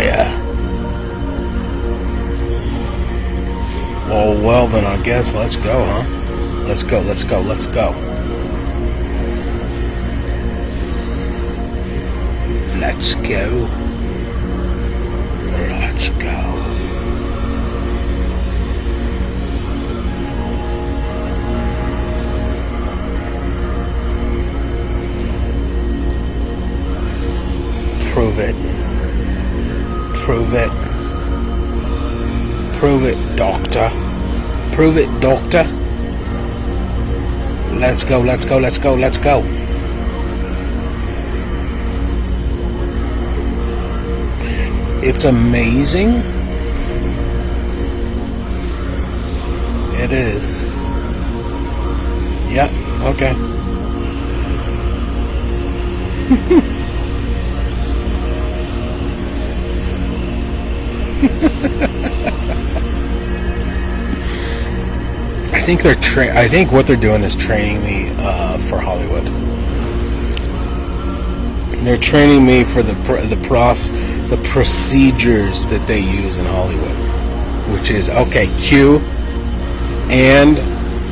fire. Oh, well, then I guess let's go, huh? Let's go, let's go, let's go. Let's go. Let's go. Prove it. Prove it. Prove it, doctor. Prove it, doctor. Let's go, let's go, let's go, let's go. It's amazing. It is. Yep, okay. I think what they're doing is training me for Hollywood. They're training me for the procedures that they use in Hollywood, which is okay, cue and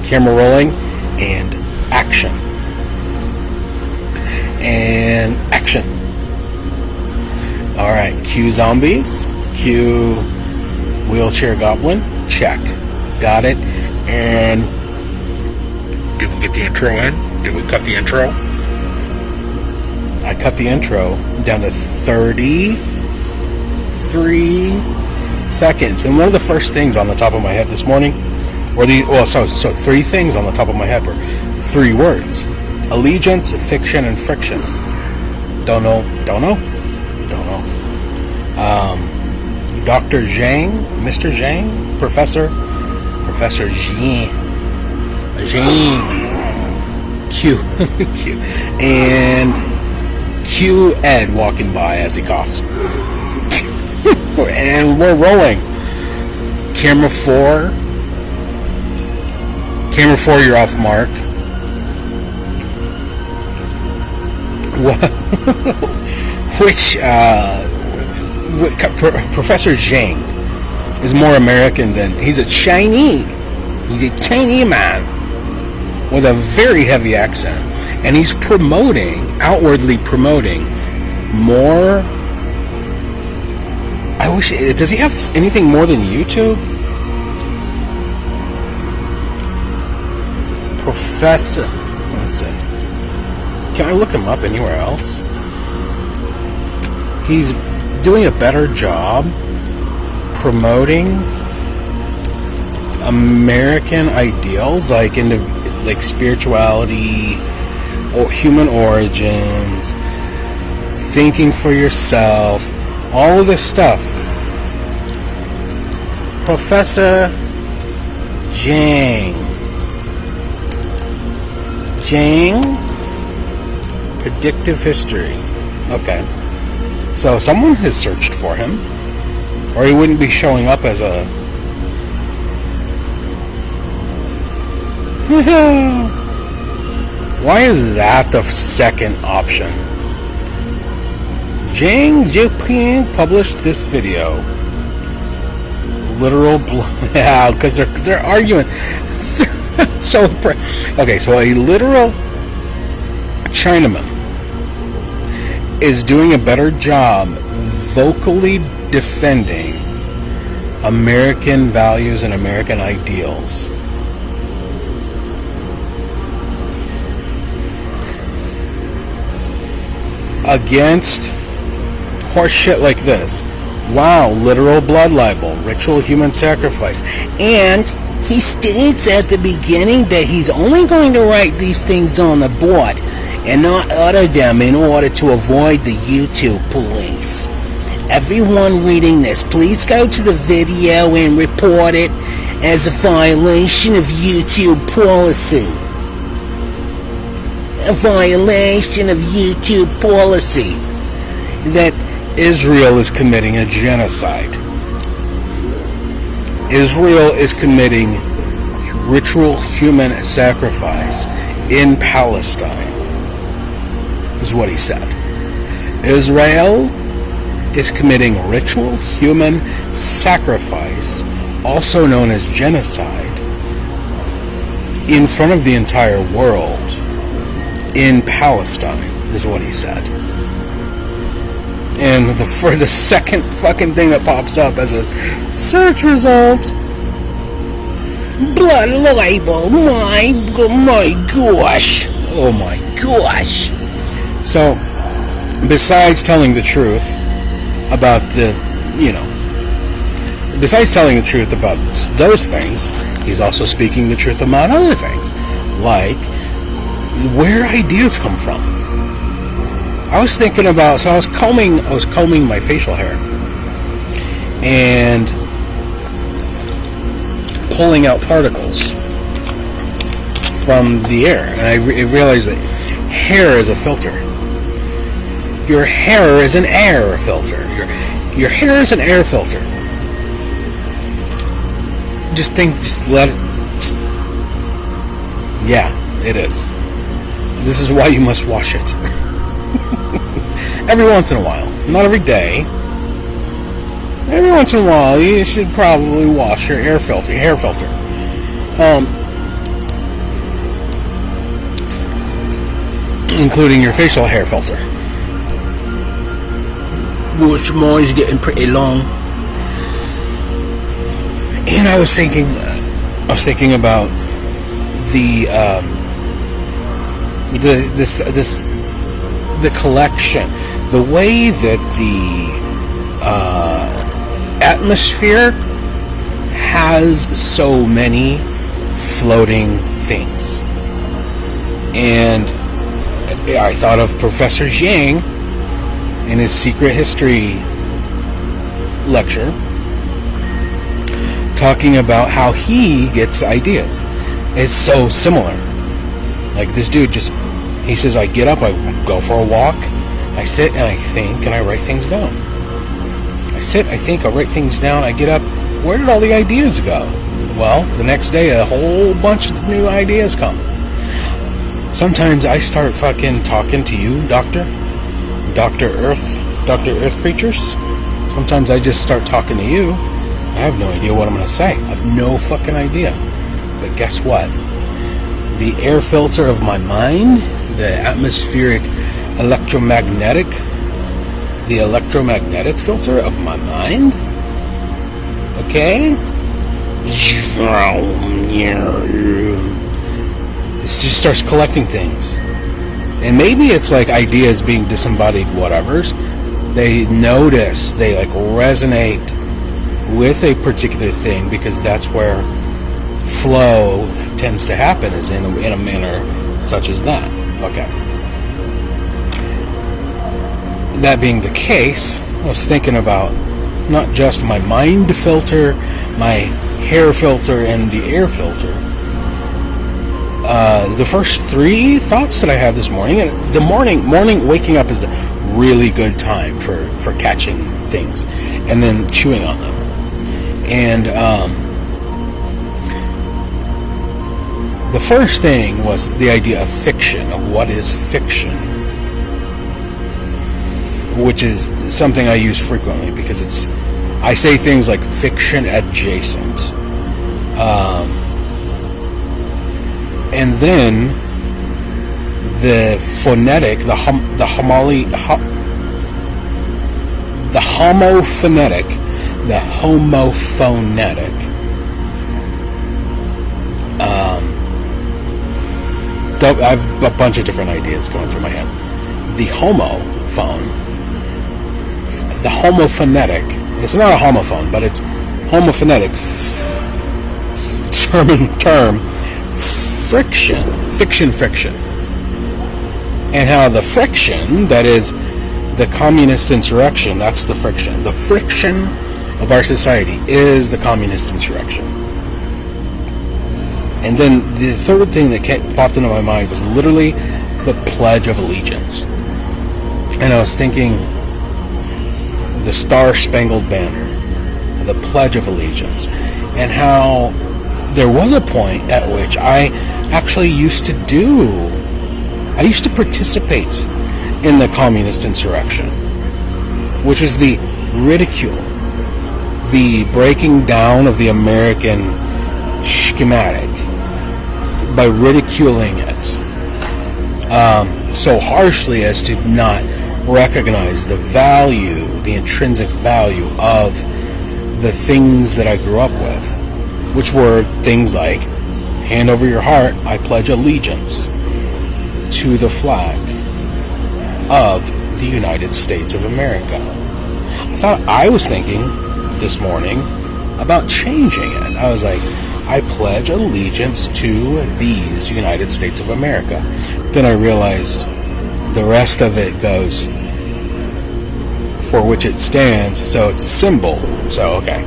camera rolling and action and action. All right, cue zombies, cue wheelchair goblin, check, got it. And did we get the intro in? Did we cut the intro? I cut the intro down to 33 seconds. And one of the first things on the top of my head this morning, so three things on the top of my head were three words: allegiance, fiction, and friction. Don't know. Dr. Zhang, Mr. Zhang, Professor Jean, Q, and Q Ed walking by as he coughs. And we're rolling. Camera 4, you're off mark. Which, Professor Zhang is more American than he's a Chinese man with a very heavy accent, and he's outwardly promoting more. Does he have anything more than YouTube? Professor, let's see. Can I look him up anywhere else? He's doing a better job promoting American ideals like spirituality or human origins, thinking for yourself, all of this stuff. Professor Zhang, predictive history. Okay, so someone has searched for him, or he wouldn't be showing up as a Why is that the second option? Zhang Jinping published this video. Literal yeah, because they're arguing. So a literal Chinaman is doing a better job vocally defending American values and American ideals against horseshit like this. Wow, literal blood libel, ritual human sacrifice. And he states at the beginning that he's only going to write these things on the board and not utter them in order to avoid the YouTube police. Everyone reading this, please go to the video and report it as a violation of YouTube policy. A violation of YouTube policy that Israel is committing a genocide. Israel is committing ritual human sacrifice in Palestine, is what he said. Israel is committing ritual human sacrifice, also known as genocide, in front of the entire world in Palestine, is what he said. And for the second fucking thing that pops up as a search result, blood libel, my gosh, oh my gosh. So, besides telling the truth about besides telling the truth about those things, he's also speaking the truth about other things, like where ideas come from. I was thinking about, so I was combing my facial hair and pulling out particles from the air, and I realized that hair is a filter. Your hair is an air filter. Your hair is an air filter. Yeah, it is. This is why you must wash it. Every once in a while. Not every day. Every once in a while, you should probably wash your hair filter. Including your facial hair filter. Which mine's getting pretty long. And I was thinking about the collection, the way that the atmosphere has so many floating things. And I thought of Professor Zhang in his secret history lecture, talking about how he gets ideas. It's so similar. Like this dude he says, I get up, I go for a walk, I sit and I think and I write things down. I sit, I think, I write things down, I get up. Where did all the ideas go? Well, the next day a whole bunch of new ideas come. Sometimes I start fucking talking to you, Dr. Earth creatures. Sometimes I just start talking to you. I have no idea what I'm going to say. I have no fucking idea. But guess what? The air filter of my mind, the electromagnetic filter of my mind, okay? It just starts collecting things. And maybe it's like ideas being disembodied whatevers. They notice, they like resonate with a particular thing because that's where flow tends to happen, is in a manner such as that. Okay. That being the case, I was thinking about not just my mind filter, my hair filter, and the air filter. The first three thoughts that I had this morning, and the morning waking up is a really good time for catching things and then chewing on them. And the first thing was the idea of fiction, of what is fiction, which is something I use frequently because I say things like fiction adjacent. And then the phonetic, the homophonetic. I have a bunch of different ideas going through my head. The homophonetic. It's not a homophone, but it's homophonetic. Term. Friction. And how the friction, that is the communist insurrection, that's the friction. The friction of our society is the communist insurrection. And then the third thing that popped into my mind was literally the Pledge of Allegiance. And I was thinking the Star-Spangled Banner, the Pledge of Allegiance, and how there was a point at which I actually used to participate in the communist insurrection, which was the ridicule the breaking down of the American schematic by ridiculing it so harshly as to not recognize the value, the intrinsic value of the things that I grew up with, which were things like, hand over your heart, I pledge allegiance to the flag of the United States of America. I was thinking this morning about changing it. I was like, I pledge allegiance to these United States of America. Then I realized the rest of it goes for which it stands, so it's a symbol. So, okay.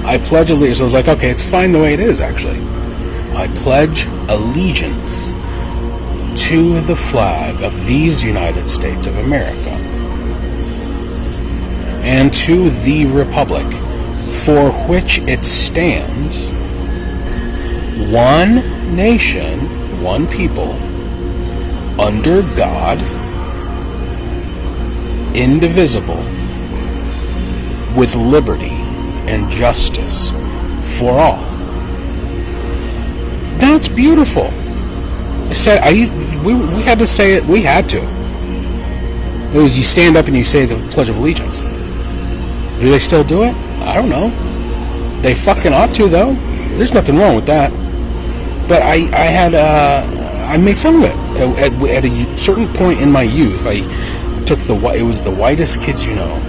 I pledge allegiance. I was like, okay, it's fine the way it is, actually. I pledge allegiance to the flag of these United States of America and to the republic for which it stands, one nation, one people, under God, indivisible, with liberty and justice for all. That's beautiful. We had to say it. We had to. It was, you stand up and you say the Pledge of Allegiance. Do they still do it? I don't know. They fucking ought to, though. There's nothing wrong with that. But I made fun of it at a certain point in my youth. I took it was the whitest kids you know.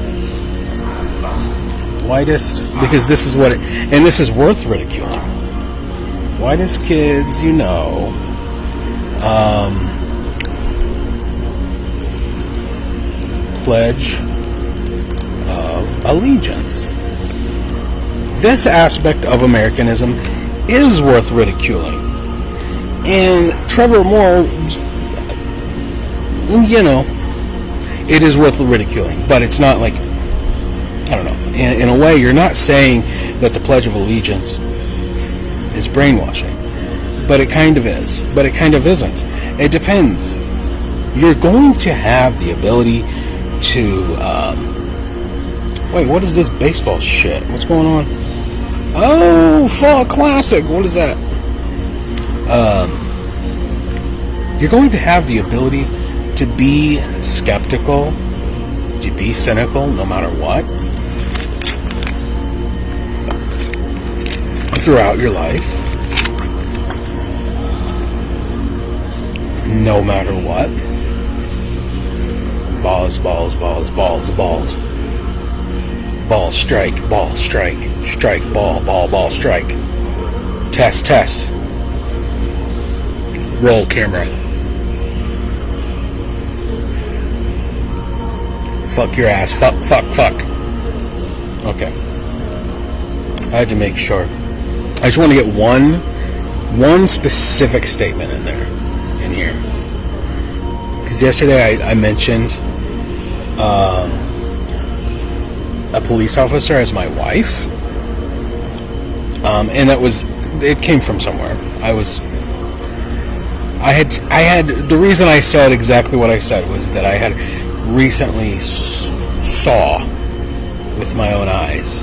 Whitest, because this is what it, and this is worth ridiculing. Whitest kids you know. Pledge of Allegiance. This aspect of Americanism is worth ridiculing. And Trevor Moore, you know, it is worth ridiculing. But it's not like, I don't know. In a way, you're not saying that the Pledge of Allegiance is brainwashing. But it kind of is. But it kind of isn't. It depends. You're going to have the ability to... wait, what is this baseball shit? What's going on? Oh, Fall Classic. What is that? You're going to have the ability to be skeptical, to be cynical, no matter what, throughout your life. No matter what. Balls, balls, balls, balls, balls. Ball, strike, strike, ball, ball, ball, strike. Test, test. Roll camera. Fuck your ass. Fuck, fuck, fuck. Okay. I had to make sure. I just want to get one specific statement in there. In here. Because yesterday I mentioned a police officer as my wife. And it came from somewhere. I had the reason I said exactly what I said was that I had recently saw with my own eyes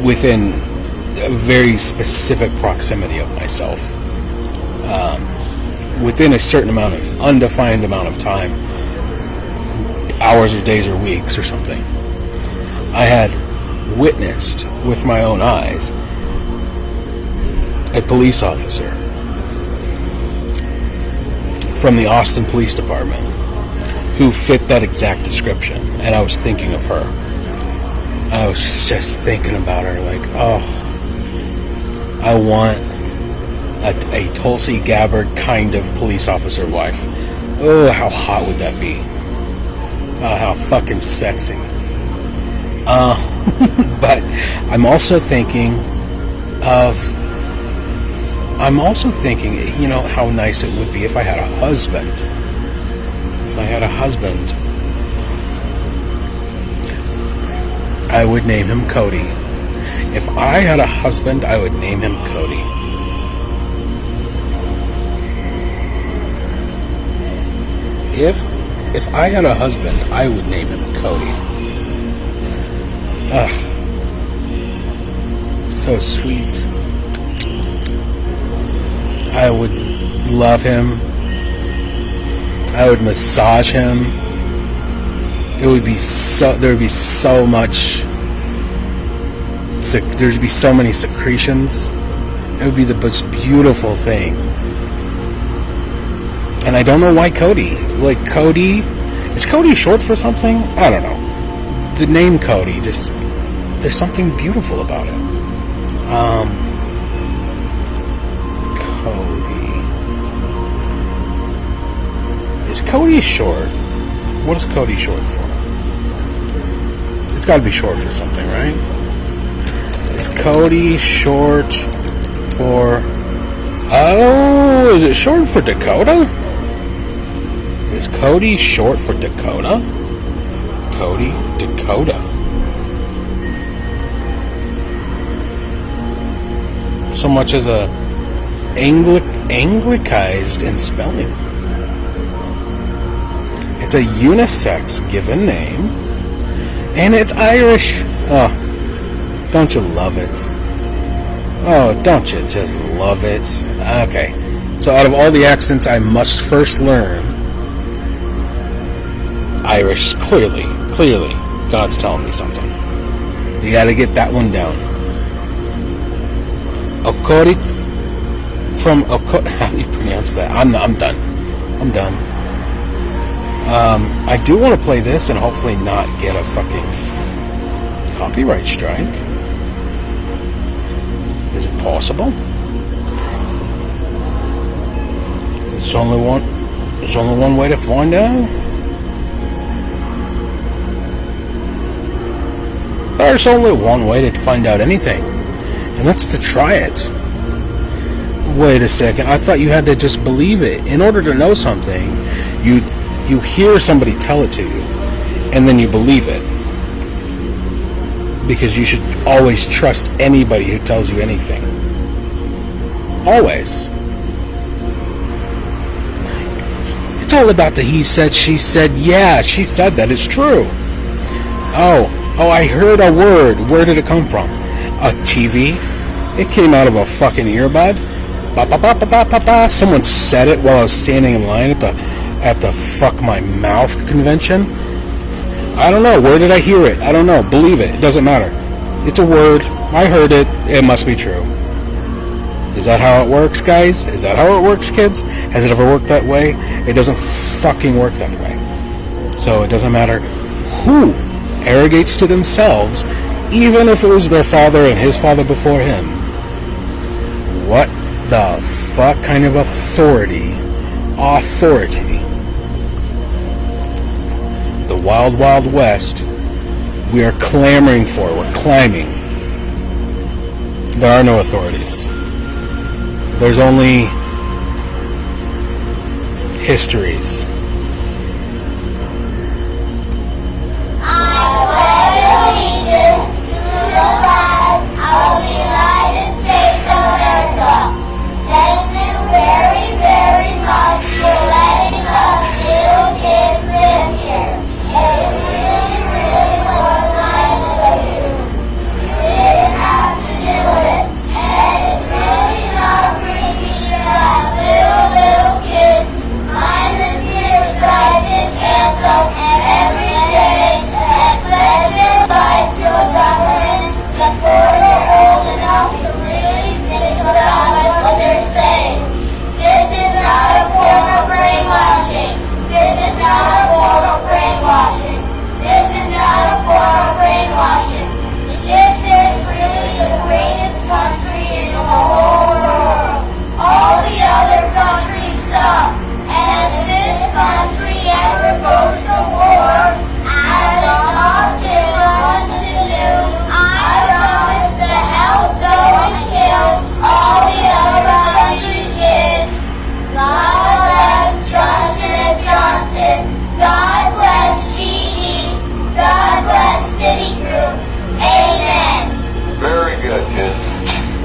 within a very specific proximity of myself, within a certain amount of undefined amount of time, hours or days or weeks or something, I had witnessed with my own eyes a police officer from the Austin Police Department who fit that exact description, and I was thinking of her. I was just thinking about her like, oh, I want a Tulsi Gabbard kind of police officer wife. Oh, how hot would that be? Oh, how fucking sexy. But I'm also thinking, you know, how nice it would be if I had a husband. If I had a husband, I would name him Cody. If I had a husband, I would name him Cody. If I had a husband, I would name him Cody. Ugh. So sweet. I would love him. I would massage him. It would be so. There would be so much. There'd be so many secretions. It would be the most beautiful thing. And I don't know why Cody. Like Cody, is Cody short for something? I don't know. The name Cody, just there's something beautiful about it. Cody. Is Cody short? What is Cody short for? It's got to be short for something, right? Is Cody short for... Oh, is it short for Dakota? Is Cody short for Dakota? Cody, Dakota. So much as a anglicized in spelling. It's a unisex given name, and it's Irish. Oh, don't you love it? Oh, don't you just love it? Okay, so out of all the accents I must first learn, Irish, clearly, God's telling me something. You gotta get that one down. Okori, from Okori, how do you pronounce that? I'm done. I do want to play this and hopefully not get a fucking copyright strike. Is it possible? There's only one way to find out. There's only one way to find out anything, and that's to try it. Wait a second, I thought you had to just believe it. In order to know something, you hear somebody tell it to you, and then you believe it. Because you should always trust anybody who tells you anything. Always. It's all about the he said, she said. Yeah, she said that. It's true. Oh, I heard a word. Where did it come from? A TV? It came out of a fucking earbud? Ba ba ba ba ba ba ba. Someone said it while I was standing in line at the fuck my mouth convention. I don't know. Where did I hear it? I don't know. Believe it. It doesn't matter. It's a word. I heard it. It must be true. Is that how it works, guys? Is that how it works, kids? Has it ever worked that way? It doesn't fucking work that way. So it doesn't matter who arrogates to themselves, even if it was their father and his father before him. What the fuck kind of authority? The wild, wild west we are clamoring for. We're climbing. There are no authorities. There's only histories.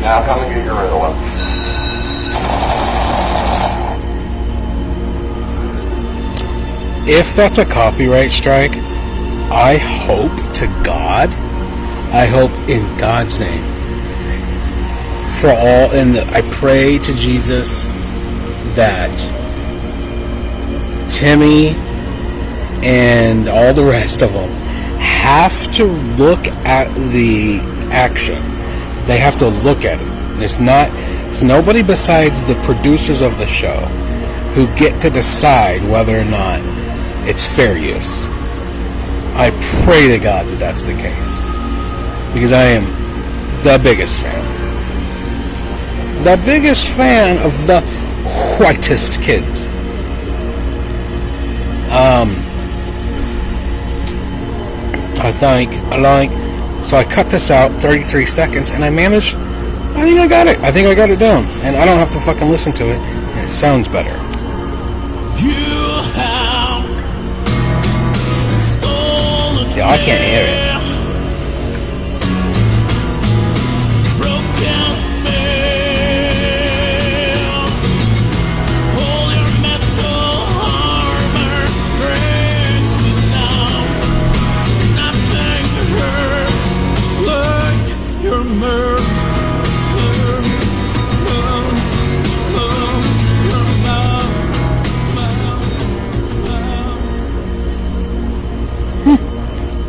Now come and get your riddle. If that's a copyright strike, I hope to God I hope in God's name for all, and I pray to Jesus that Timmy and all the rest of them have to look at the action. They have to look at it. It's nobody besides the producers of the show who get to decide whether or not it's fair use. I pray to God that that's the case, because I am the biggest fan of the whitest kids. So I cut this out 33 seconds, and I think I got it. I think I got it down, and I don't have to fucking listen to it, and it sounds better. See, I can't hear it.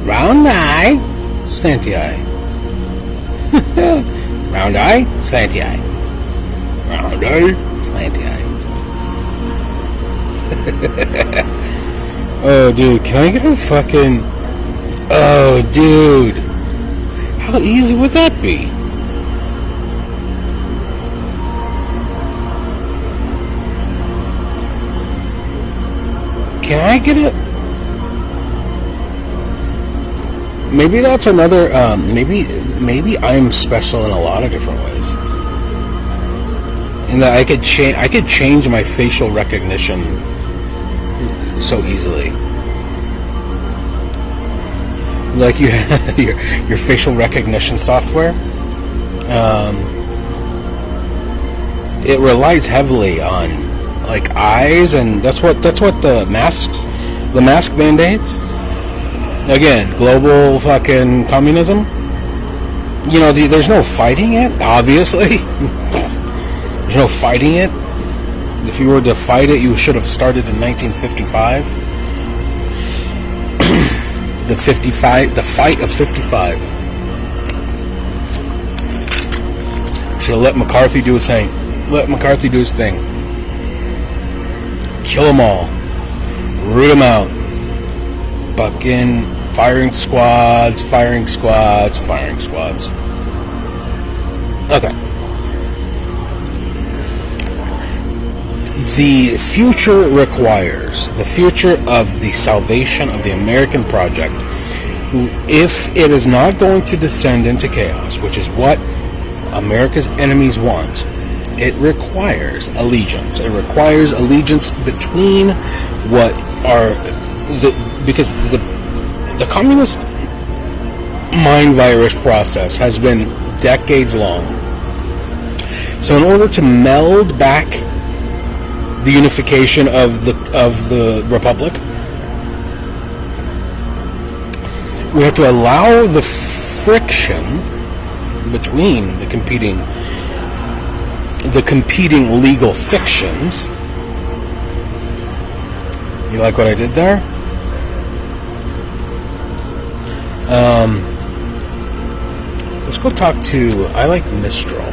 Round eye, slanty eye. Round eye, slanty eye. Round eye, slanty eye. Oh, dude, can I get a fucking... Oh, dude. How easy would that be? Can I get a... Maybe that's another, maybe I'm special in a lot of different ways. In that I could change my facial recognition so easily. Like you have your facial recognition software. It relies heavily on like eyes, and that's what the mask mandates. Again, global fucking communism. You know, there's no fighting it, obviously. There's no fighting it. If you were to fight it, you should have started in 1955. The fight of 55. Should have let McCarthy do his thing. Kill them all. Root them out. Fucking firing squads. Okay. The future of the salvation of the American project, if it is not going to descend into chaos, which is what America's enemies want, it requires allegiance. It requires allegiance between because the communist mind virus process has been decades long. So in order to meld back the unification of the republic, we have to allow the friction between the competing legal fictions. You like what I did there? Let's go talk to... I like Mistral.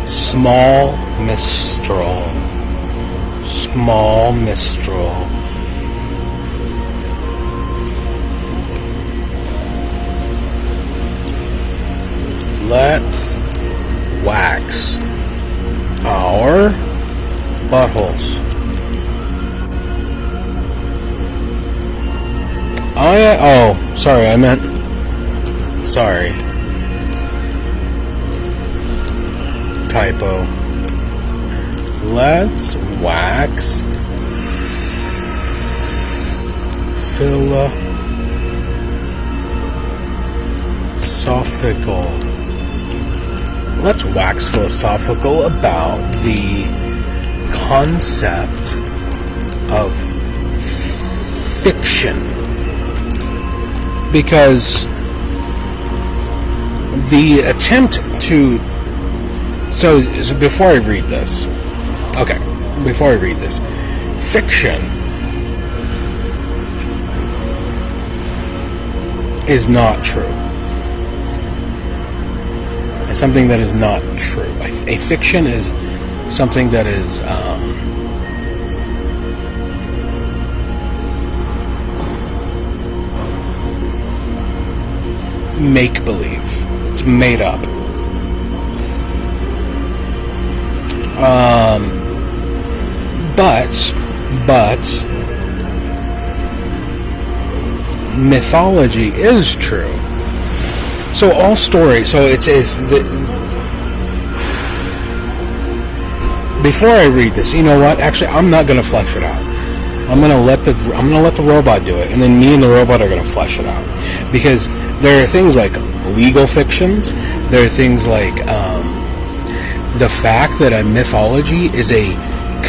Small Mistral. Let's wax our buttholes. Oh, sorry, I meant... Sorry. Typo. Let's wax philosophical. Let's wax philosophical about the concept of fiction. Because the attempt to... So before I read this... Okay, before I read this. Fiction is not true. It's something that is not true. A fiction is something that is... make-believe. It's made up. But mythology is true. So all stories. So it's the. Before I read this, you know what? Actually, I'm not going to flesh it out. I'm gonna let the robot do it, and then me and the robot are gonna flesh it out. Because there are things like legal fictions. There are things like the fact that a mythology is a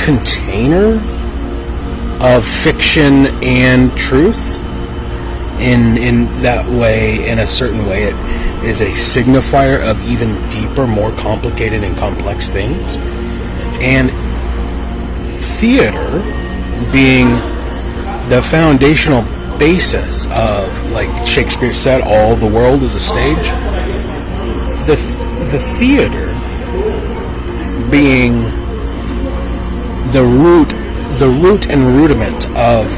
container of fiction and truth. In that way, in a certain way, it is a signifier of even deeper, more complicated and complex things. And theater being the foundational basis of, like Shakespeare said, all the world is a stage. The theater being the root and rudiment of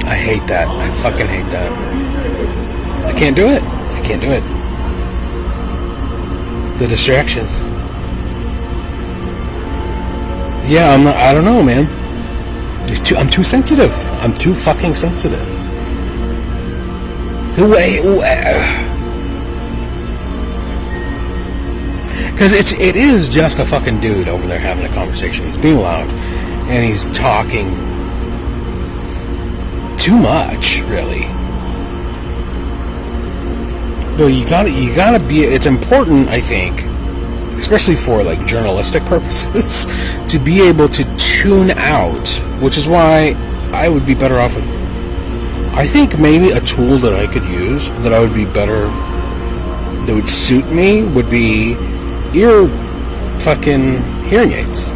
I hate that. I fucking hate that. I can't do it. I can't do it. The distractions. Yeah, I don't know, man. I'm too sensitive. I'm too fucking sensitive. Because it is just a fucking dude over there having a conversation. He's being loud, and he's talking too much, really. But you gotta be. It's important, I think, especially for like journalistic purposes, to be able to tune out. Which is why I would be better off with. I think maybe a tool that I could use that I would be better, that would suit me, would be fucking hearing aids.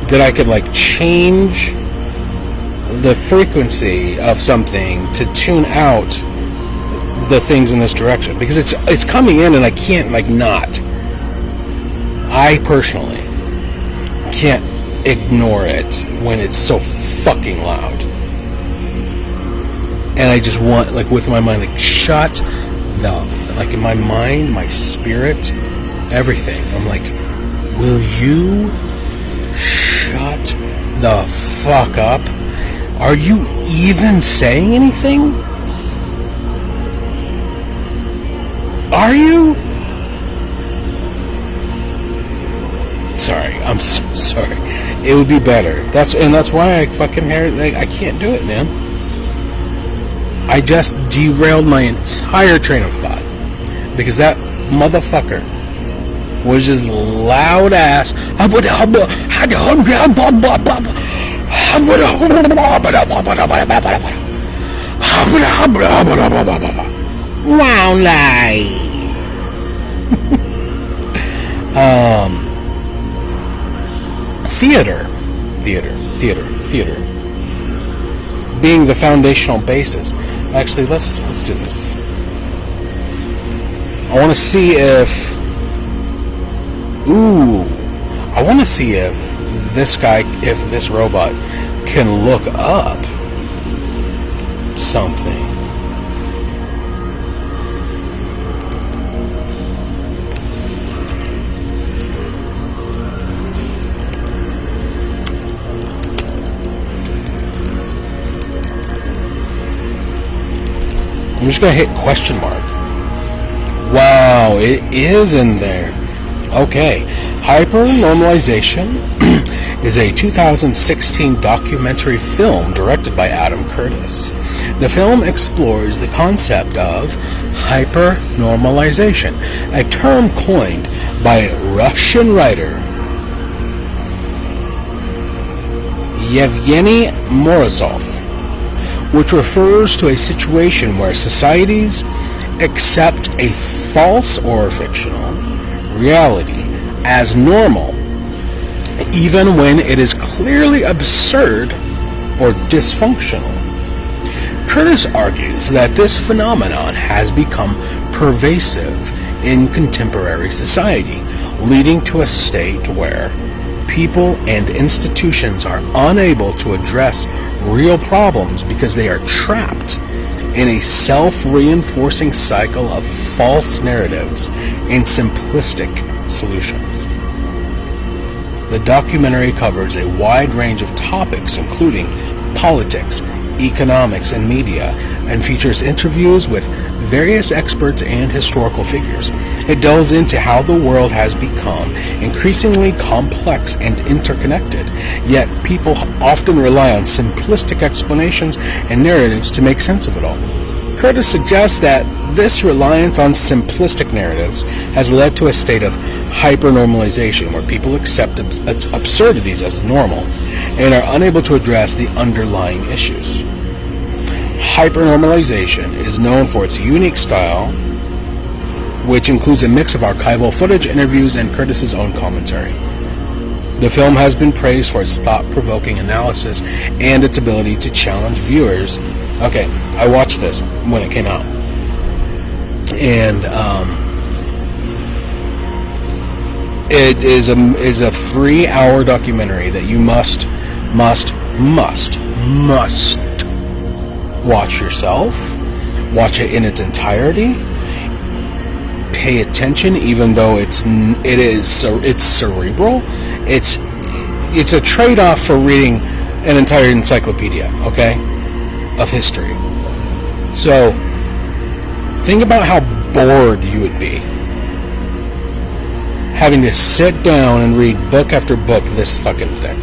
That I could like change the frequency of something to tune out the things in this direction, because it's coming in and I can't like not. I personally can't ignore it when it's so fucking loud. And I just want, like, with my mind, like, shut the, like, in my mind, my spirit, everything. I'm like, will you shut the fuck up? Are you even saying anything? Are you? Sorry, I'm so sorry. It would be better. That's why I fucking I can't do it, man. I just derailed my entire train of thought because that motherfucker was just loud ass. Wow, lie. Theater being the foundational basis. Actually, let's do this. I want to see if this robot can look up something. I'm just going to hit question mark. Wow, it is in there. Okay. Hypernormalization is a 2016 documentary film directed by Adam Curtis. The film explores the concept of hypernormalization, a term coined by Russian writer Yevgeny Morozov, which refers to a situation where societies accept a false or fictional reality as normal, even when it is clearly absurd or dysfunctional. Curtis argues that this phenomenon has become pervasive in contemporary society, leading to a state where people and institutions are unable to address real problems because they are trapped in a self-reinforcing cycle of false narratives and simplistic solutions. The documentary covers a wide range of topics, including politics, economics, and media, and features interviews with various experts and historical figures. It delves into how the world has become increasingly complex and interconnected, yet people often rely on simplistic explanations and narratives to make sense of it all. Curtis suggests that this reliance on simplistic narratives has led to a state of hypernormalization where people accept absurdities as normal and are unable to address the underlying issues. Hypernormalization is known for its unique style, which includes a mix of archival footage, interviews, and Curtis's own commentary. The film has been praised for its thought-provoking analysis and its ability to challenge viewers. Okay, I watched this when it came out, and it is a 3-hour documentary that you must watch yourself. Watch it in its entirety. Pay attention, even though it's cerebral. It's a trade-off for reading an entire encyclopedia, okay, of history. So think about how bored you would be having to sit down and read book after book this fucking thick.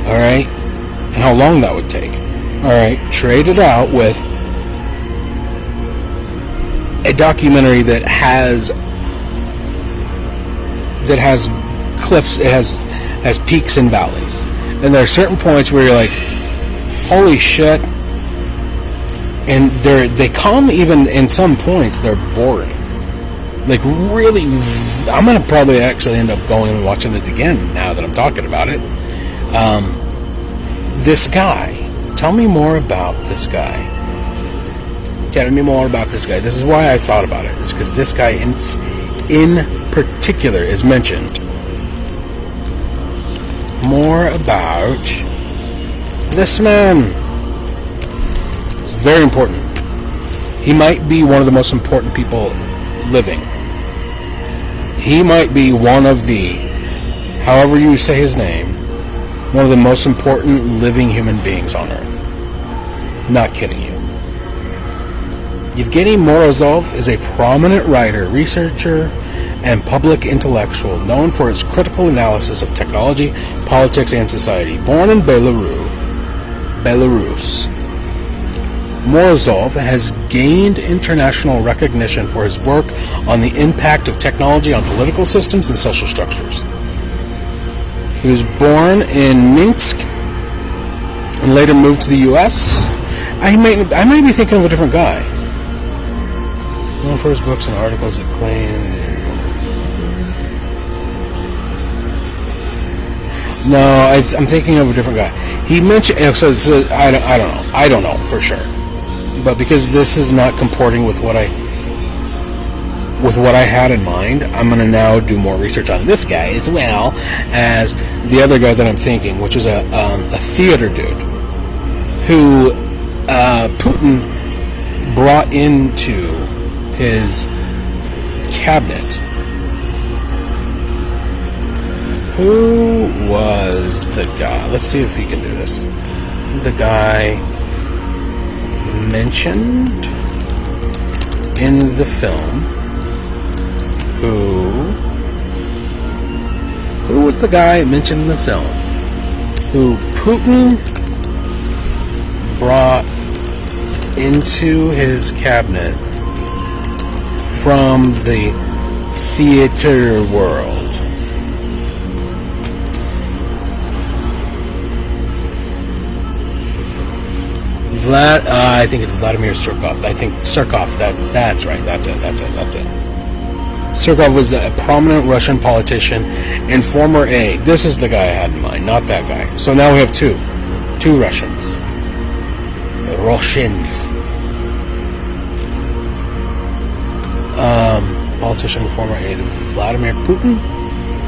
Alright? And how long that would take. Alright, trade it out with a documentary that has cliffs, it has peaks and valleys. And there are certain points where you're like, holy shit. And they come, even in some points, they're boring. Like, really, I'm going to probably actually end up going and watching it again now that I'm talking about it. This guy, tell me more about this guy. Tell me more about this guy. This is why I thought about it. It's because this guy in particular is mentioned. More about this man. Very important. He might be one of the most important people living. He might be one of the, however you say his name, one of the most important living human beings on Earth. Not kidding you. Yevgeny Morozov is a prominent writer, researcher, and public intellectual known for his critical analysis of technology, politics, and society. Born in Belarus, Morozov has gained international recognition for his work on the impact of technology on political systems and social structures. He was born in Minsk and later moved to the U.S. I may be thinking of a different guy. Known for his books and articles that claim... No, I'm thinking of a different guy. He mentioned... So I don't know. I don't know for sure. But because this is not comporting with what with what I had in mind, I'm going to now do more research on this guy as well as the other guy that I'm thinking, which is a theater dude who Putin brought into his cabinet. Who was the guy? Let's see if he can do this. The guy mentioned in the film. Who was the guy mentioned in the film who Putin brought into his cabinet from the theater world? I think it's Vladimir Surkov. I think Surkov. That's right. That's it. Surkov was a prominent Russian politician and former aide. This is the guy I had in mind, not that guy. So now we have two Russians. Politician and former aide of Vladimir Putin,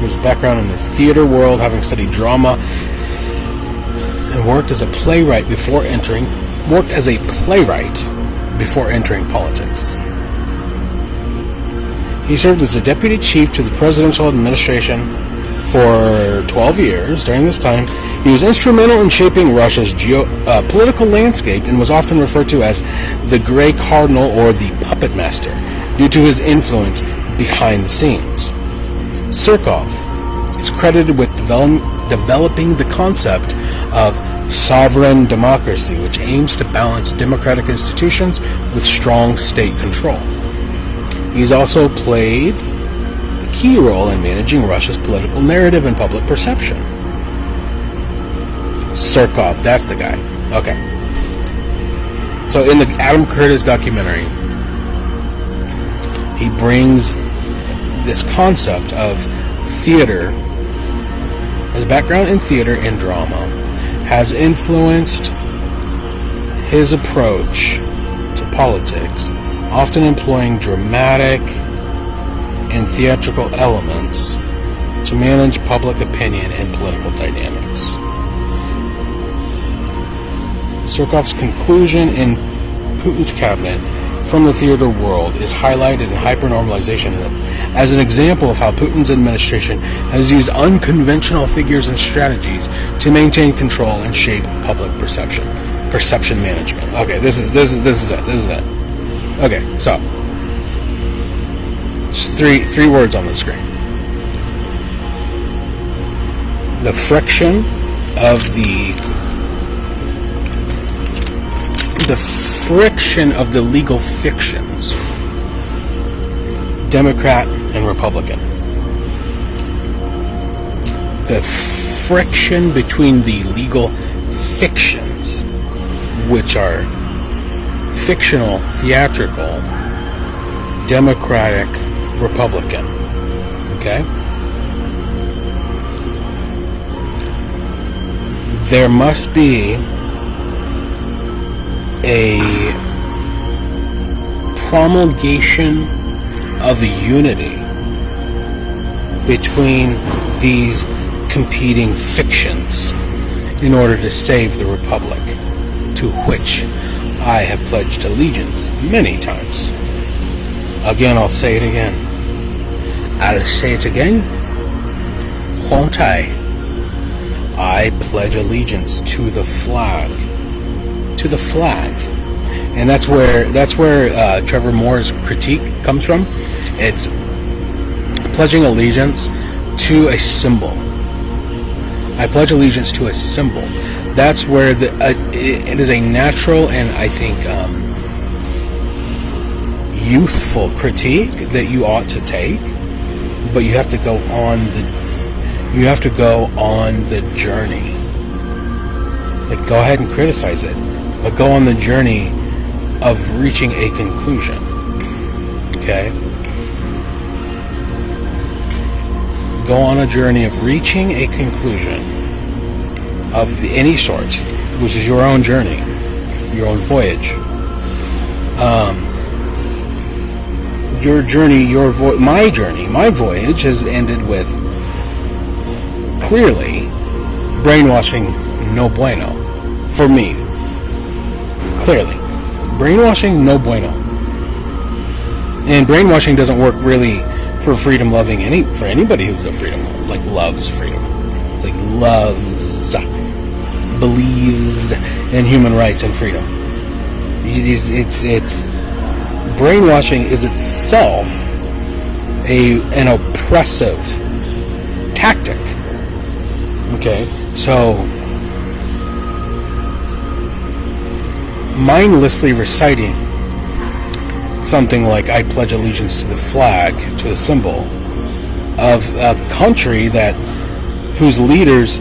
whose background in the theater world, having studied drama and worked as a playwright before entering politics. He served as the deputy chief to the presidential administration for 12 years. During this time, he was instrumental in shaping Russia's political landscape and was often referred to as the Grey Cardinal or the Puppet Master due to his influence behind the scenes. Surkov is credited with developing the concept of sovereign democracy, which aims to balance democratic institutions with strong state control. He's also played a key role in managing Russia's political narrative and public perception. Surkov, that's the guy. Okay. So in the Adam Curtis documentary, he brings this concept of theater, his background in theater and drama, has influenced his approach to politics, often employing dramatic and theatrical elements to manage public opinion and political dynamics. Surkov's conclusion in Putin's cabinet from the theater world is highlighted in Hypernormalization as an example of how Putin's administration has used unconventional figures and strategies to maintain control and shape public perception management. Okay, this is it. Okay, so it's three words on the screen. The friction of the legal fictions, Democrat and Republican. The friction between the legal fictions, which are fictional, theatrical, Democratic, Republican. Okay? There must be a promulgation of a unity between these competing fictions in order to save the Republic, to which I have pledged allegiance many times. Again, I'll say it again. I'll say it again. Won't I? I pledge allegiance to the flag. To the flag. And that's where Trevor Moore's critique comes from. It's pledging allegiance to a symbol. I pledge allegiance to a symbol. That's where it is a natural and I think youthful critique that you ought to take, but you have to go on the journey. Like, go ahead and criticize it, but go on the journey of reaching a conclusion. Okay? Go on a journey of reaching a conclusion of any sort, which is your own journey, your own voyage. your journey, my voyage has ended with clearly brainwashing no bueno for me. Clearly, brainwashing no bueno, and brainwashing doesn't work really for for anybody who's a loves freedom, believes in human rights and freedom. It's brainwashing is itself an oppressive tactic. Okay, so mindlessly reciting something like "I pledge allegiance to the flag," to a symbol of a country whose leaders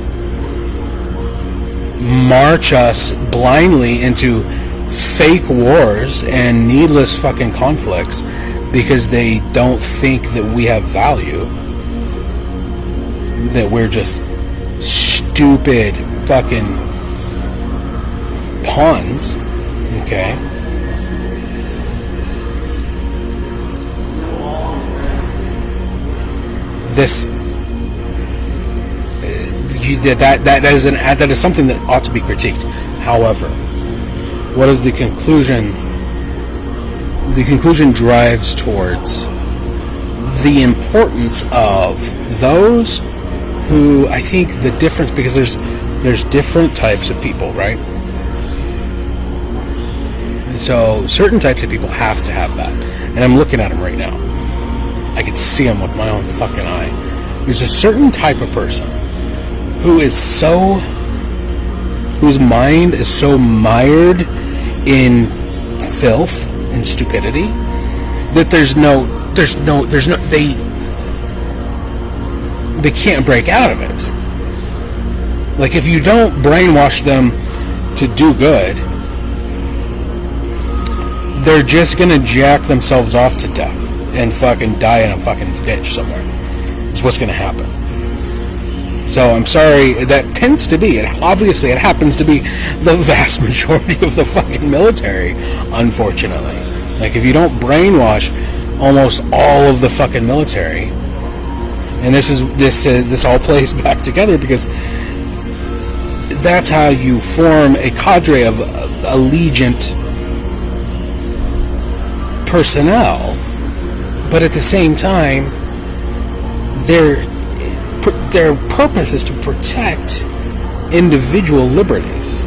march us blindly into fake wars and needless fucking conflicts because they don't think that we have value, that we're just stupid fucking pawns. Okay, that is something that ought to be critiqued. However, what is the conclusion? The conclusion drives towards the importance of those who, I think the difference, because there's different types of people, right? So certain types of people have to have that, and I'm looking at them right now. I can see them with my own fucking eye. There's a certain type of person whose mind is so mired in filth and stupidity that they can't break out of it. Like, if you don't brainwash them to do good, they're just gonna jack themselves off to death and fucking die in a fucking ditch somewhere. It's what's gonna happen. So I'm sorry, that tends to be, it happens to be the vast majority of the fucking military, unfortunately. Like, if you don't brainwash almost all of the fucking military, and this all plays back together because that's how you form a cadre of allegiant personnel, but at the same time, their purpose is to protect individual liberties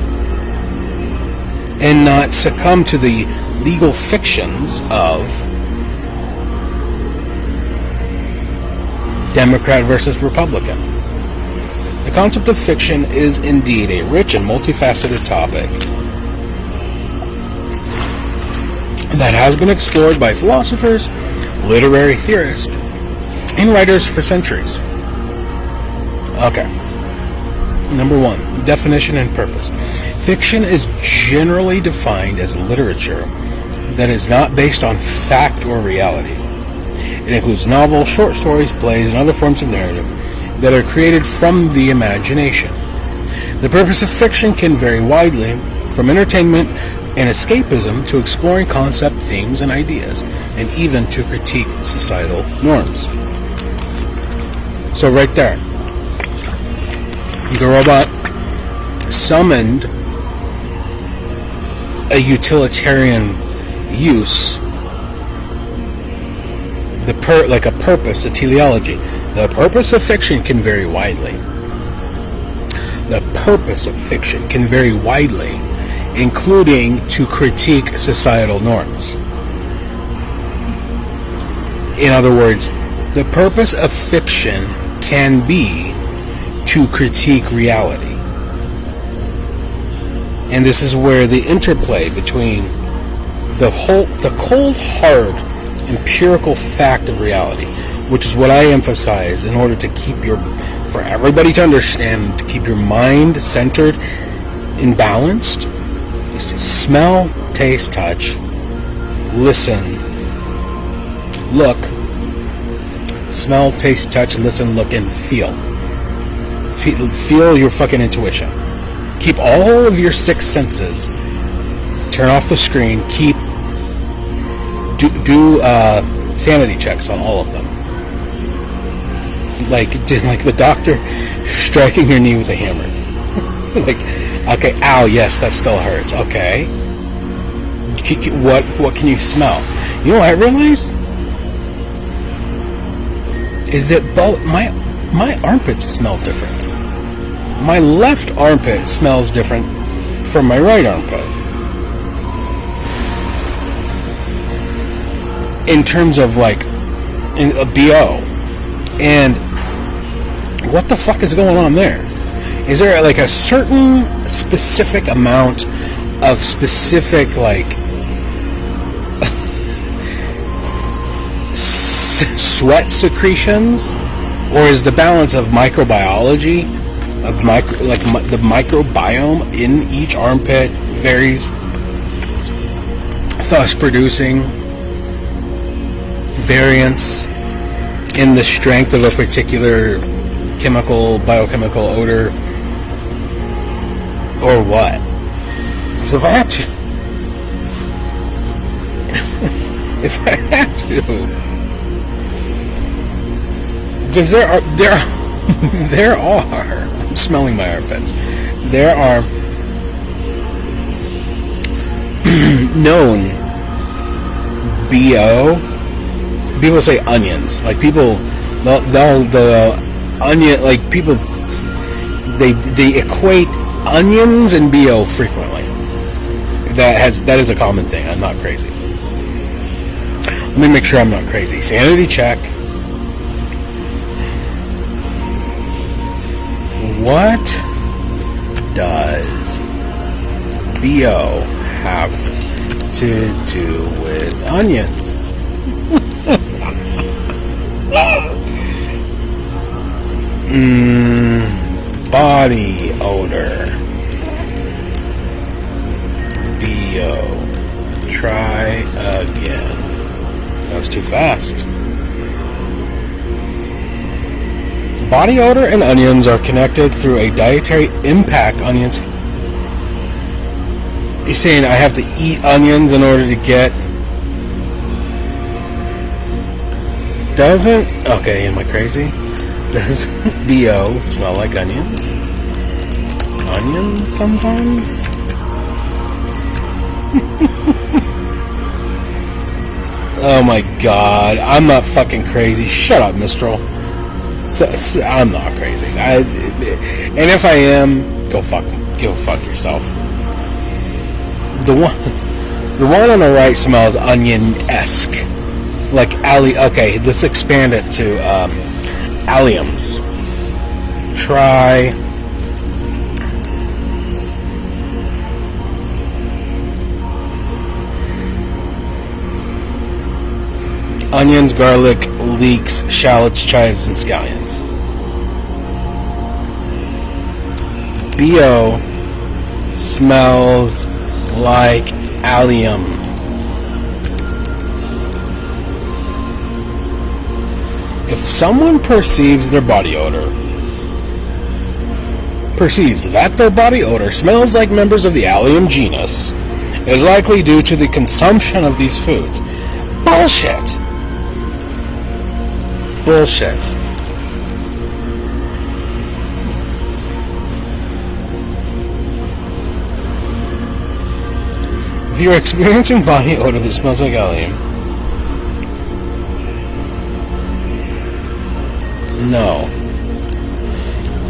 and not succumb to the legal fictions of Democrat versus Republican. The concept of fiction is indeed a rich and multifaceted topic that has been explored by philosophers, literary theorists, and writers for centuries. Okay. Number 1, definition and purpose. Fiction is generally defined as literature that is not based on fact or reality. It includes novels, short stories, plays, and other forms of narrative that are created from the imagination. The purpose of fiction can vary widely, from entertainment and escapism to exploring concept, themes, and ideas, and even to critique societal norms. So right there, the robot summoned a utilitarian use, like a purpose, a teleology. The purpose of fiction can vary widely. The purpose of fiction can vary widely, including to critique societal norms. In other words, the purpose of fiction can be to critique reality. And this is where the interplay between the cold, hard, empirical fact of reality, which is what I emphasize in order to for everybody to understand, to keep your mind centered and balanced, is to smell, taste, touch, listen, look, smell, taste, touch, listen, look, and feel. Feel your fucking intuition. Keep all of your 6 senses. Turn off the screen. Do sanity checks on all of them. Like the doctor striking your knee with a hammer. Like, okay, ow, yes, that still hurts. Okay. What can you smell? You know what I realized? Is that both my armpits smell different. My left armpit smells different from my right armpit. In terms of like in a BO. And what the fuck is going on there? Is there like a certain specific amount of specific like sweat secretions, or is the balance of microbiology of the microbiome in each armpit varies, thus producing variance in the strength of a particular biochemical odor, or what? So if I had to, because there are, I'm smelling my armpits. There are known BO. People say onions. Like people, they'll onion. Like people, they equate onions and BO frequently. That is a common thing. I'm not crazy. Let me make sure I'm not crazy. Sanity check. What does BO have to do with onions? Body odor. BO. Try again. That was too fast. Body odor and onions are connected through a dietary impact. Onions. You're saying I have to eat onions in order to get... Doesn't... Okay, am I crazy? Does BO smell like onions? Onions sometimes? Oh my god, I'm not fucking crazy. Shut up, Mistral. I'm not crazy. And if I am, go fuck yourself. The one on the right smells onion-esque. Like okay, let's expand it to alliums. Try onions, garlic, leeks, shallots, chives, and scallions. BO smells like allium. If someone perceives that their body odor smells like members of the allium genus, it is likely due to the consumption of these foods. Bullshit. If you're experiencing body odor that smells like allium, no.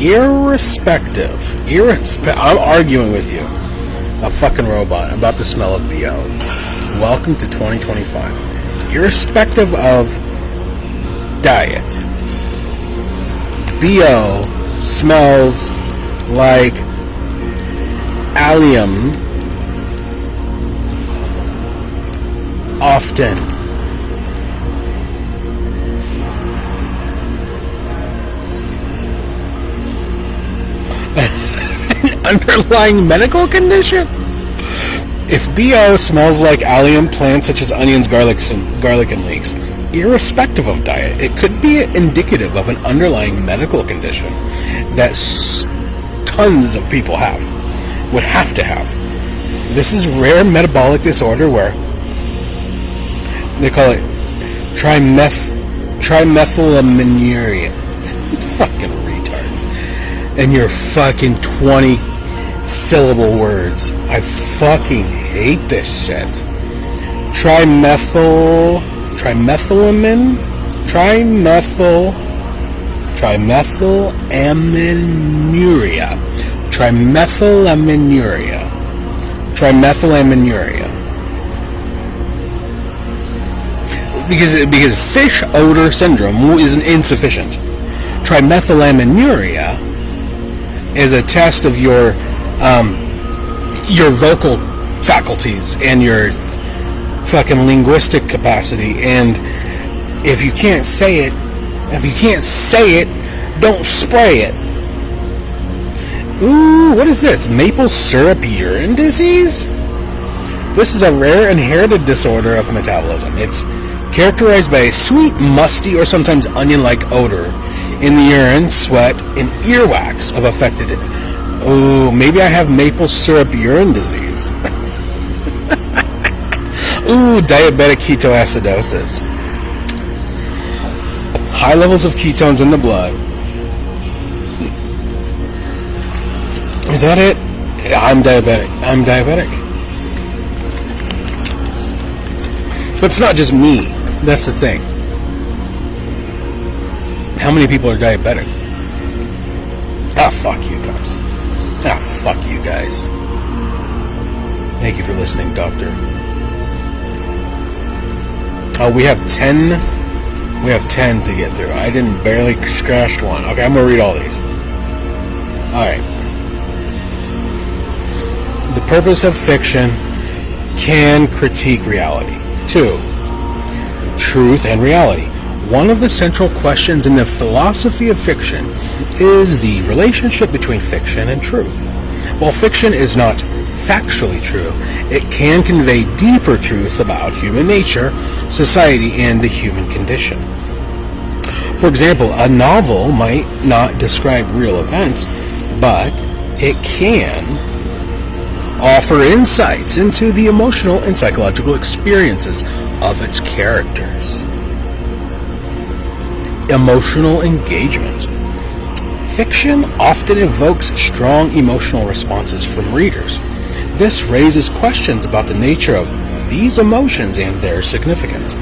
Irrespective. I'm arguing with you. A fucking robot about the smell of BO. Welcome to 2025. Irrespective of diet, BO smells like allium often. Underlying medical condition? If BO smells like allium plants such as onions, garlic, and leeks, irrespective of diet, it could be indicative of an underlying medical condition that tons of people would have to have. This is rare metabolic disorder where they call it Trimethylaminoria. Fucking retards. And your fucking 20-syllable words. I fucking hate this shit. Trimethylaminoria. Because fish odor syndrome is insufficient. Trimethylaminuria is a test of your vocal faculties and your fucking linguistic capacity, and if you can't say it, don't spray it. Ooh, what is this? Maple syrup urine disease? This is a rare inherited disorder of metabolism. It's characterized by a sweet, musty, or sometimes onion-like odor in the urine, sweat, and earwax of affected. Ooh, maybe I have maple syrup urine disease. Ooh, diabetic ketoacidosis. High levels of ketones in the blood. Is that it? I'm diabetic. But it's not just me. That's the thing. How many people are diabetic? Fuck you guys. Fuck you guys. Thank you for listening, doctor. We have 10 to get through. I didn't barely scratch one. Okay, I'm going to read all these. Alright. The purpose of fiction can critique reality. 2. Truth and reality. One of the central questions in the philosophy of fiction is the relationship between fiction and truth. While fiction is not factually true, it can convey deeper truths about human nature, society, and the human condition. For example, a novel might not describe real events, but it can offer insights into the emotional and psychological experiences of its characters. Emotional engagement. Fiction often evokes strong emotional responses from readers. This raises questions about the nature of these emotions and their significance.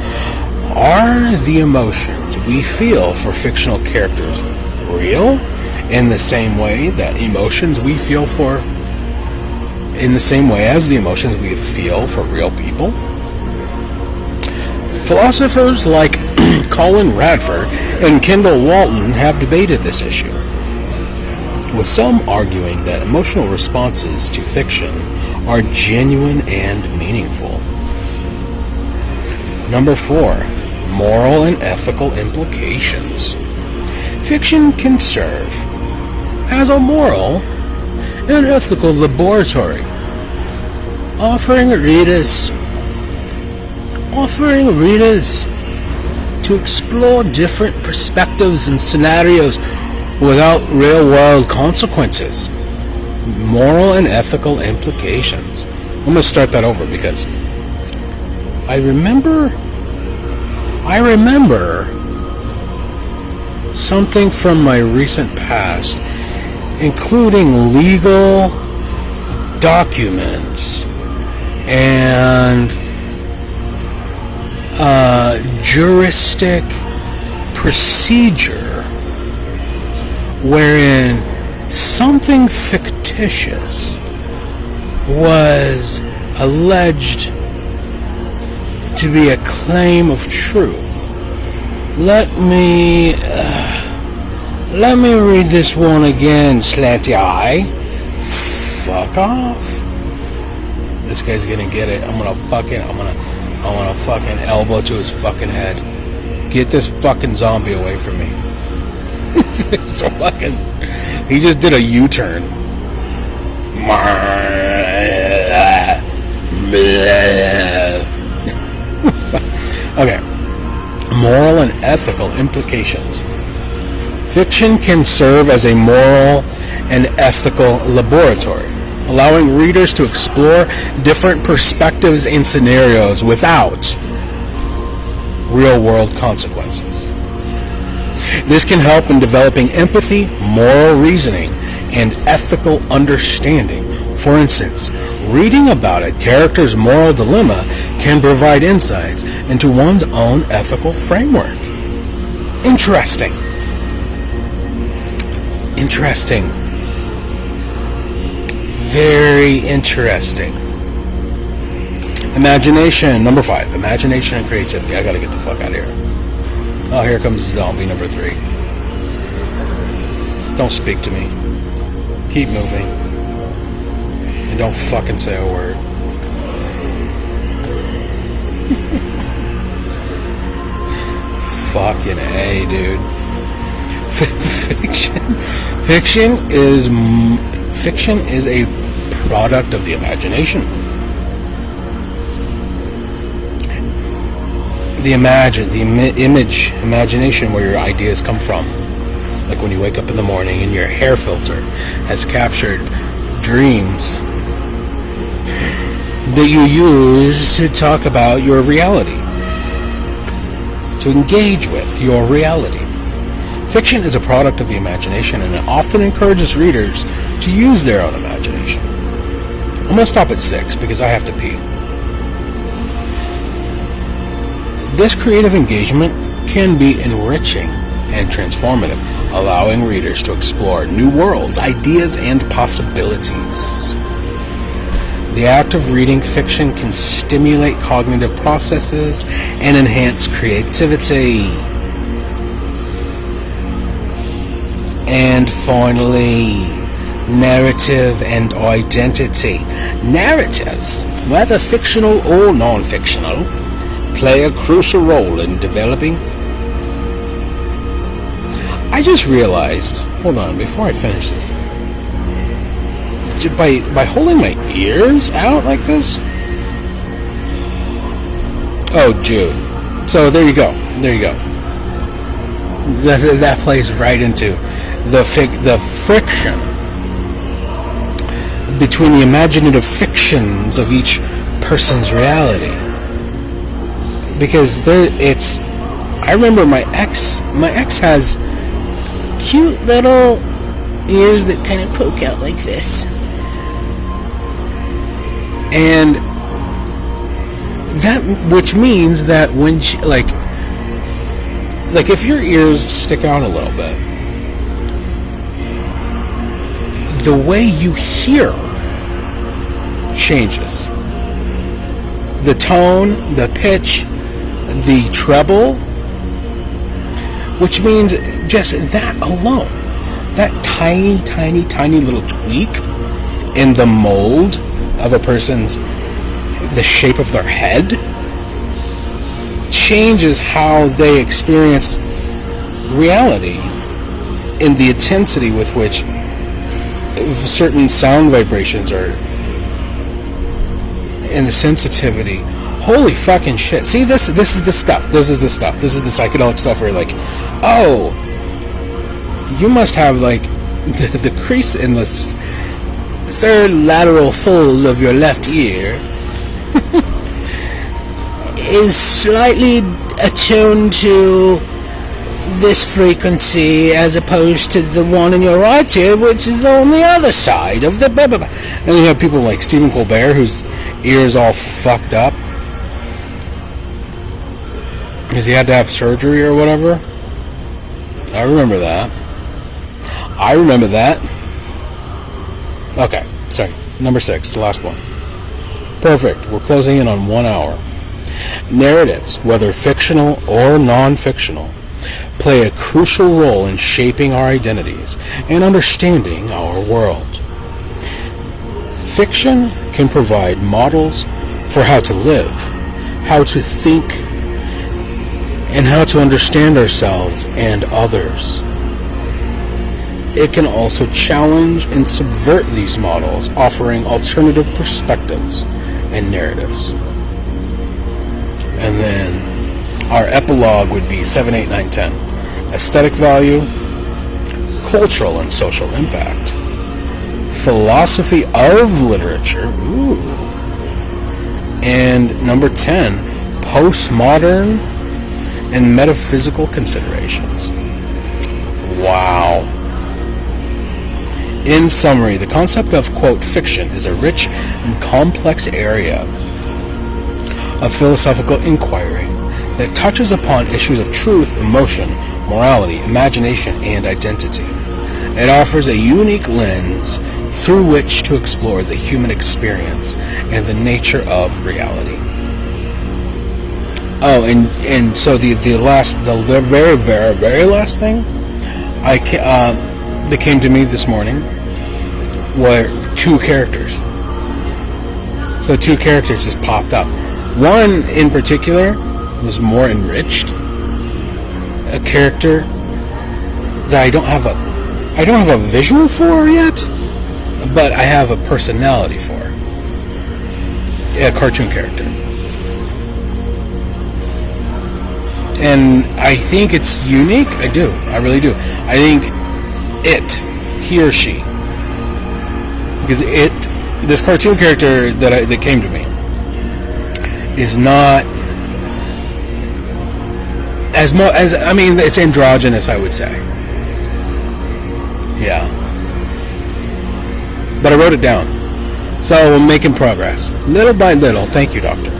Are the emotions we feel for fictional characters real in the same way as the emotions we feel for real people? Philosophers like Colin Radford and Kendall Walton have debated this issue, with some arguing that emotional responses to fiction are genuine and meaningful. Number 4, moral and ethical implications. Fiction can serve as a moral and ethical laboratory, offering readers to explore different perspectives and scenarios without real-world consequences. Moral and ethical implications. I'm going to start that over because I remember something from my recent past, including legal documents and juristic procedure wherein something fictitious was alleged to be a claim of truth. Let me read this one again, slanty eye. Fuck off. This guy's gonna get it. I'm gonna fucking elbow to his fucking head. Get this fucking zombie away from me. So fucking, he just did a U-turn. Okay. Moral and ethical implications. Fiction can serve as a moral and ethical laboratory, allowing readers to explore different perspectives and scenarios without real-world consequences. This can help in developing empathy, moral reasoning, and ethical understanding. For instance, reading about a character's moral dilemma can provide insights into one's own ethical framework. Interesting. Very interesting. Imagination, number 5. Imagination and creativity. I gotta get the fuck out of here. Oh, here comes zombie number 3. Don't speak to me. Keep moving. And don't fucking say a word. Fucking A, dude. Fiction is a product of the imagination. Imagination, where your ideas come from. Like when you wake up in the morning and your hair filter has captured dreams that you use to talk about your reality, to engage with your reality. Fiction is a product of the imagination, and it often encourages readers to use their own imagination. I'm going to stop at 6 because I have to pee. This creative engagement can be enriching and transformative, allowing readers to explore new worlds, ideas, and possibilities. The act of reading fiction can stimulate cognitive processes and enhance creativity. And finally, narrative and identity. Narratives, whether fictional or non-fictional, play a crucial role in developing. I just realized, hold on, before I finish this, by holding my ears out like this. Oh, dude. So there you go. That plays right into the friction between the imaginative fictions of each person's reality. Because I remember my ex has cute little ears that kind of poke out like this. And that, which means that when she, like if your ears stick out a little bit, the way you hear changes. The tone, the pitch, the treble, which means just that alone, that tiny little tweak in the mold of a person's, the shape of their head, changes how they experience reality in the intensity with which certain sound vibrations are, and the sensitivity. Holy fucking shit. See, this is the stuff. This is the psychedelic stuff where you're like, oh, you must have like the crease in the third lateral fold of your left ear is slightly attuned to this frequency as opposed to the one in your right ear, which is on the other side of the blah, blah, blah. And you have people like Stephen Colbert, whose ear is all fucked up because he had to have surgery or whatever. I remember that. Okay, sorry. Number 6, the last one. Perfect. We're closing in on 1 hour. Narratives, whether fictional or non-fictional, play a crucial role in shaping our identities and understanding our world. Fiction can provide models for how to live, how to think, and how to understand ourselves and others. It can also challenge and subvert these models, offering alternative perspectives and narratives. And then our epilogue would be 7, 8, 9, 10. Aesthetic value, cultural and social impact, philosophy of literature, and number 10, postmodern and metaphysical considerations. Wow. In summary, the concept of, quote, fiction is a rich and complex area of philosophical inquiry that touches upon issues of truth, emotion, morality, imagination, and identity. It offers a unique lens through which to explore the human experience and the nature of reality. Oh, and so the very, very, very last thing that came to me this morning were two characters. So two characters just popped up. One in particular was more enriched. A character that I don't have a visual for yet, but I have a personality for. A cartoon character. And I think it's unique. I do. I really do. I think he or she, because this cartoon character that came to me is not as I mean, it's androgynous, I would say. Yeah. But I wrote it down. So we're making progress. Little by little. Thank you, Doctor.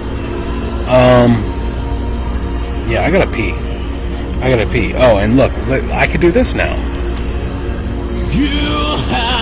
Yeah, I gotta pee. Oh, and look, I could do this now. You have